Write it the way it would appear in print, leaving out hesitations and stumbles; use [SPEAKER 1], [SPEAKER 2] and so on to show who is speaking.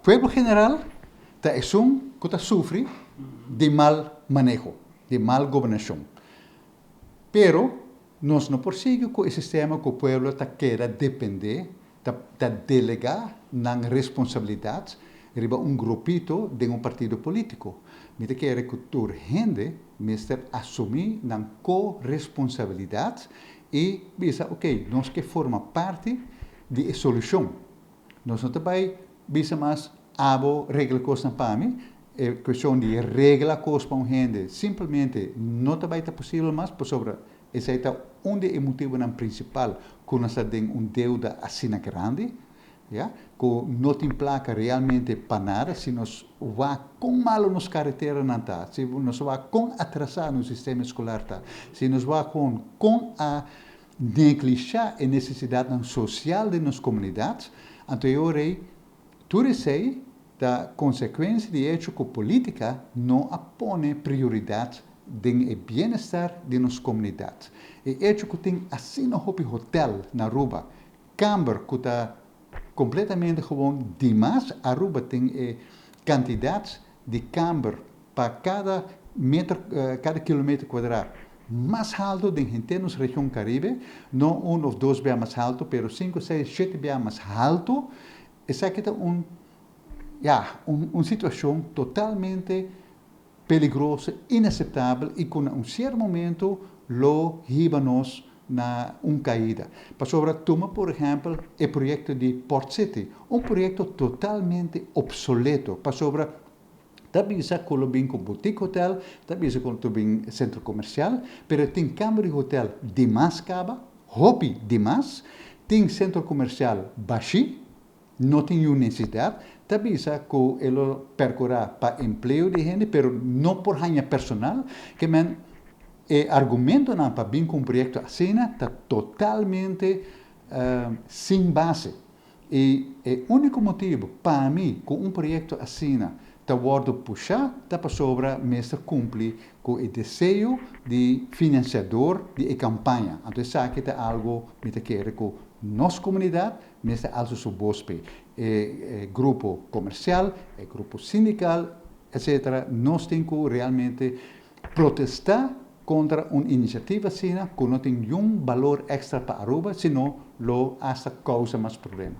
[SPEAKER 1] pueblo general es un que sufre de mal manejo, de mal gobernación. Pero nós não perseguimos que o sistema que o povo quer depender, delegar nas responsabilidades riba grupito de partido político. Mita quer que toda gente assumir na corresponsabilidade e pensa, ok, nós que forma parte da solução. Nós não também bisa mais abo regla coisa para mim, é questão de regla coisa para gente, simplesmente não também é possível mais por sobre esse é onde é o motivo principal quando nós temos deuda assim grande, ja? Que não tem placa realmente para nada, se nós vamos com malo nos carreteras não tá, se nós vamos com atrasar no sistema escolar tá, se nós vamos com a negligenciar a necessidade social de nossas comunidades, então eu rei tudo sei da consequência de hecho que a política não apone prioridade do bem-estar de nossas comunidades. E hecho que tem assim no hotel na Aruba, Camber que está completamente gewoon demais, Aruba tem quantidades de camber para cada quilômetro quadrado mais alto do que na região Caribe, não um ou dois vezes mais alto, mas 5, 6, 7 vezes mais alto. Essa é uma situação totalmente peligrosa, inaceitável e com certo momento lo riba-nos na caída. Para sobre toma, por exemplo, o projeto de Port City, projeto totalmente obsoleto. Para sobre também se colobin com boutique hotel, também se colobin centro comercial, mas tem câmara de hotel demais caba, hobby demais, tem centro comercial baixo, não tem necessidade, também se que ele percorrer para emprego de gente, mas não por ganhar personal, que men argumento não para vir com um projeto assim está totalmente sem base. E o único motivo para mim com um projeto assim está guardo puxar, está para sobra mestre cumprir com o desejo de financiador de campanha. Então isso aqui é algo que quer com nossa comunidade, mestre also su bospe, grupo comercial, grupo sindical, etc. Nós temos que realmente protestar contra uma iniciativa assim, que não tem nenhum valor extra para Aruba, senão lo hasta causa mais problema.